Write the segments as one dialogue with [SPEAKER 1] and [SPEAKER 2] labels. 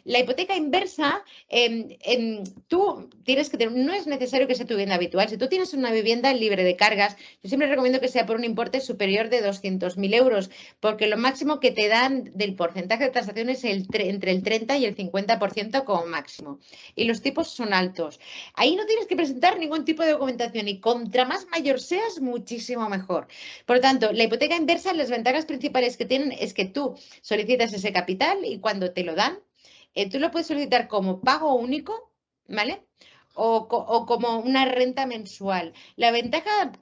[SPEAKER 1] La hipoteca inversa, tú tienes que tener, no es necesario que sea tu vivienda habitual. Si tú tienes una vivienda libre de cargas, yo siempre recomiendo que sea por un importe superior de 200.000 euros, porque lo máximo que te dan del porcentaje de tasación es entre el 30 y el 50% como máximo. Y los tipos son altos. Ahí no tienes que presentar ningún tipo de documentación y contra más mayor seas, muchísimo mejor. Por lo tanto, la hipoteca inversa, las ventajas principales que tienen es que tú solicitas ese capital y cuando te lo dan, tú lo puedes solicitar como pago único, ¿vale? O como una renta mensual. La ventaja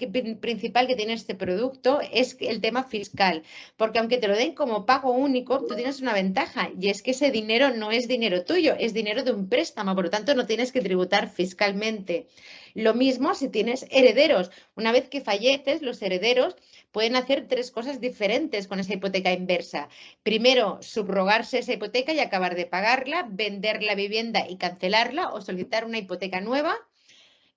[SPEAKER 1] principal que tiene este producto es el tema fiscal, porque aunque te lo den como pago único, tú tienes una ventaja y es que ese dinero no es dinero tuyo, es dinero de un préstamo, por lo tanto no tienes que tributar fiscalmente. Lo mismo si tienes herederos. Una vez que falleces, los herederos pueden hacer tres cosas diferentes con esa hipoteca inversa. Primero, subrogarse esa hipoteca y acabar de pagarla, vender la vivienda y cancelarla o solicitar una hipoteca nueva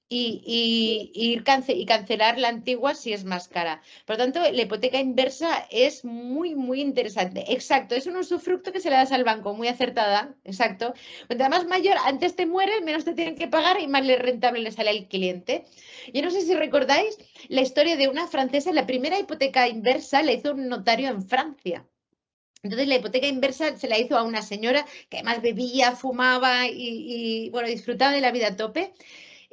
[SPEAKER 1] y cancelar la antigua si es más cara. Por lo tanto, la hipoteca inversa es muy, muy interesante. Exacto, es un usufructo que se le das al banco, muy acertada, exacto. Cuanto más mayor, antes te mueres, menos te tienen que pagar y más rentable le sale al cliente. Yo no sé si recordáis la historia de una francesa, la primera hipoteca inversa la hizo un notario en Francia. Entonces la hipoteca inversa se la hizo a una señora que además bebía, fumaba bueno, disfrutaba de la vida a tope.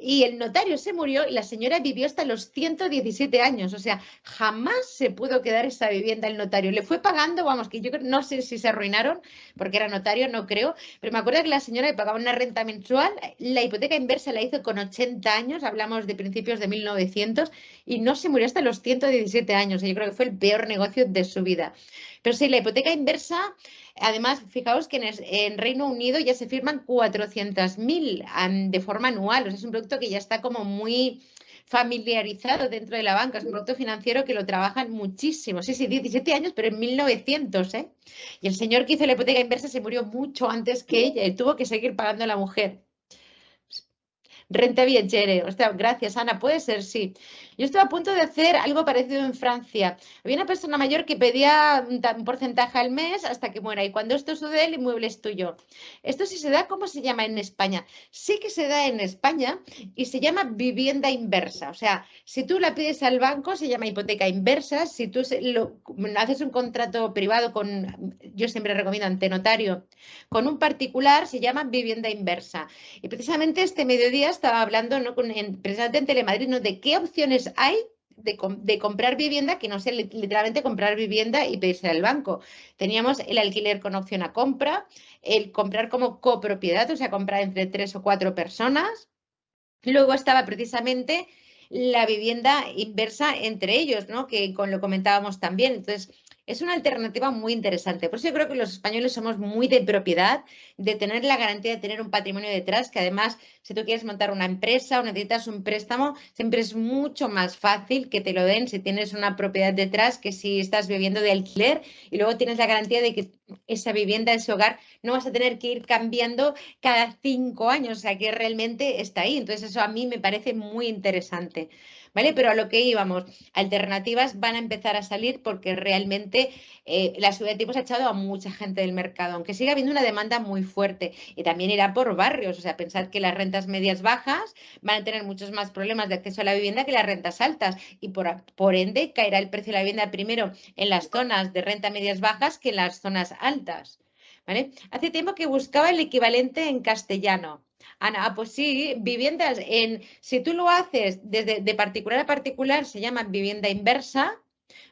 [SPEAKER 1] Y el notario se murió y la señora vivió hasta los 117 años. O sea, jamás se pudo quedar esa vivienda el notario. Le fue pagando, vamos, que yo no sé si se arruinaron porque era notario, no creo, pero me acuerdo que la señora le pagaba una renta mensual. La hipoteca inversa la hizo con 80 años, hablamos de principios de 1900, y no se murió hasta los 117 años. Yo creo que fue el peor negocio de su vida. Pero sí, la hipoteca inversa, además, fijaos que en Reino Unido ya se firman 400.000 de forma anual. O sea, es un producto que ya está como muy familiarizado dentro de la banca. Es un producto financiero que lo trabajan muchísimo. Sí, sí, 17 años, pero en 1900, ¿eh? Y el señor que hizo la hipoteca inversa se murió mucho antes que ella y tuvo que seguir pagando a la mujer. Renta bien, chévere. Ostras, gracias, Ana. Puede ser, sí. Yo estuve a punto de hacer algo parecido en Francia. Había una persona mayor que pedía un porcentaje al mes hasta que muera. Y cuando esto sucede, el inmueble es tuyo. Esto sí se da, ¿cómo se llama en España? Sí que se da en España y se llama vivienda inversa. O sea, si tú la pides al banco, se llama hipoteca inversa. Si tú haces un contrato privado yo siempre recomiendo ante notario, con un particular, se llama vivienda inversa. Y precisamente este mediodía estaba hablando, ¿no? Precisamente en Telemadrid, ¿no? De qué opciones hay de comprar vivienda que no sea literalmente comprar vivienda y pedirse al banco. Teníamos el alquiler con opción a compra, el comprar como copropiedad, o sea, comprar entre 3 o 4 personas. Luego estaba precisamente la vivienda inversa entre ellos, ¿no? Que lo comentábamos también. Entonces, es una alternativa muy interesante. Por eso yo creo que los españoles somos muy de propiedad, de tener la garantía de tener un patrimonio detrás, que además, si tú quieres montar una empresa o necesitas un préstamo, siempre es mucho más fácil que te lo den si tienes una propiedad detrás que si estás viviendo de alquiler y luego tienes la garantía de que esa vivienda, ese hogar, no vas a tener que ir cambiando cada 5 años, o sea que realmente está ahí. Entonces eso a mí me parece muy interesante, ¿vale? Pero a lo que íbamos, alternativas van a empezar a salir porque realmente la subida de tipos ha echado a mucha gente del mercado, aunque sigue habiendo una demanda muy fuerte y también irá por barrios, o sea, pensad que las rentas medias bajas van a tener muchos más problemas de acceso a la vivienda que las rentas altas y por ende caerá el precio de la vivienda primero en las zonas de renta medias bajas que en las zonas altas. ¿Vale? Hace tiempo que buscaba el equivalente en castellano. Ana, pues sí, viviendas si tú lo haces desde de particular a particular, se llama vivienda inversa,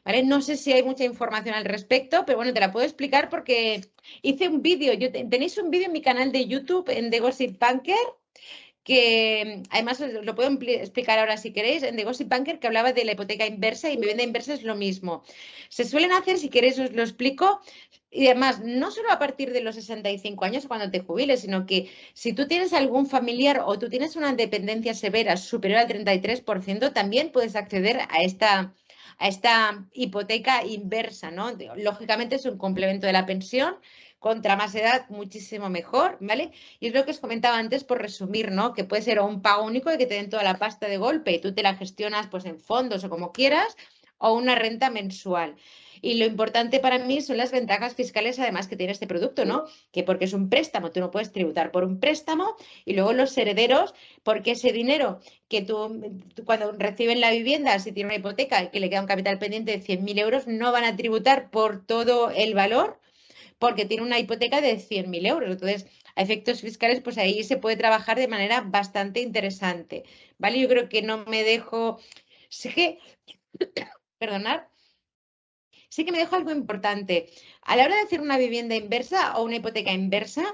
[SPEAKER 1] ¿vale? No sé si hay mucha información al respecto, pero bueno, te la puedo explicar porque hice un vídeo, tenéis un vídeo en mi canal de YouTube en The Gossip Banker, que además os lo puedo explicar ahora si queréis, en The Gossip Banker, que hablaba de la hipoteca inversa y vivienda inversa es lo mismo. Se suelen hacer, si queréis os lo explico, y además no solo a partir de los 65 años cuando te jubiles, sino que si tú tienes algún familiar o tú tienes una dependencia severa superior al 33%, también puedes acceder a esta hipoteca inversa, ¿no? Lógicamente es un complemento de la pensión, contra más edad muchísimo mejor, ¿vale? Y es lo que os comentaba antes por resumir, ¿no? Que puede ser o un pago único de que te den toda la pasta de golpe y tú te la gestionas pues en fondos o como quieras, o una renta mensual. Y lo importante para mí son las ventajas fiscales además que tiene este producto, ¿no? Que porque es un préstamo, tú no puedes tributar por un préstamo y luego los herederos, porque ese dinero que tú cuando reciben la vivienda, si tiene una hipoteca y que le queda un capital pendiente de 100.000 euros, no van a tributar por todo el valor porque tiene una hipoteca de 100.000 euros. Entonces, a efectos fiscales, pues ahí se puede trabajar de manera bastante interesante, ¿vale? Yo creo que no me dejo... Sé que, perdonad, sí que me dejo algo importante. A la hora de hacer una vivienda inversa o una hipoteca inversa,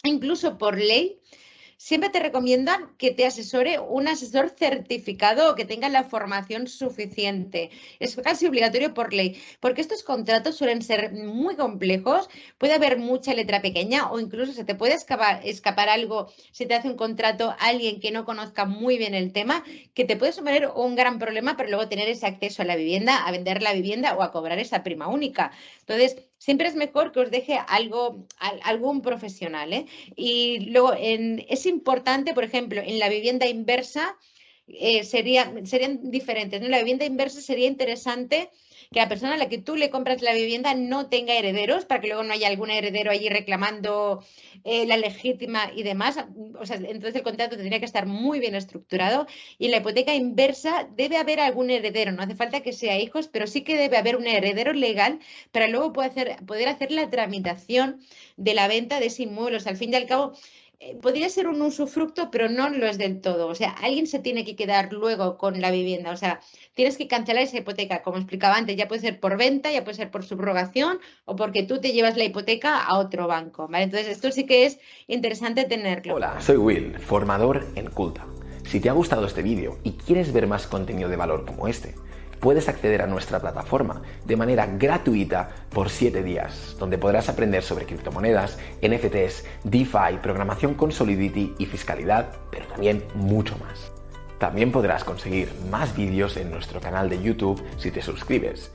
[SPEAKER 1] incluso por ley, siempre te recomiendan que te asesore un asesor certificado o que tenga la formación suficiente. Es casi obligatorio por ley, porque estos contratos suelen ser muy complejos, puede haber mucha letra pequeña o incluso se te puede escapar algo si te hace un contrato alguien que no conozca muy bien el tema, que te puede suponer un gran problema, pero luego tener ese acceso a la vivienda, a vender la vivienda o a cobrar esa prima única. Entonces, siempre es mejor que os deje algún profesional, ¿eh? Y luego es importante, por ejemplo, en la vivienda inversa serían diferentes, ¿no? En la vivienda inversa sería interesante que la persona a la que tú le compras la vivienda no tenga herederos para que luego no haya algún heredero allí reclamando la legítima y demás. O sea, entonces el contrato tendría que estar muy bien estructurado y en la hipoteca inversa debe haber algún heredero. No hace falta que sea hijos, pero sí que debe haber un heredero legal para luego poder hacer la tramitación de la venta de ese inmueble. O sea, al fin y al cabo, podría ser un usufructo, pero no lo es del todo. O sea, alguien se tiene que quedar luego con la vivienda. O sea, tienes que cancelar esa hipoteca. Como explicaba antes, ya puede ser por venta, ya puede ser por subrogación o porque tú te llevas la hipoteca a otro banco, ¿vale? Entonces, esto sí que es interesante tenerlo.
[SPEAKER 2] Hola, soy Will, formador en Culta. Si te ha gustado este vídeo y quieres ver más contenido de valor como este, puedes acceder a nuestra plataforma de manera gratuita por 7 días, donde podrás aprender sobre criptomonedas, NFTs, DeFi, programación con Solidity y fiscalidad, pero también mucho más. También podrás conseguir más vídeos en nuestro canal de YouTube si te suscribes.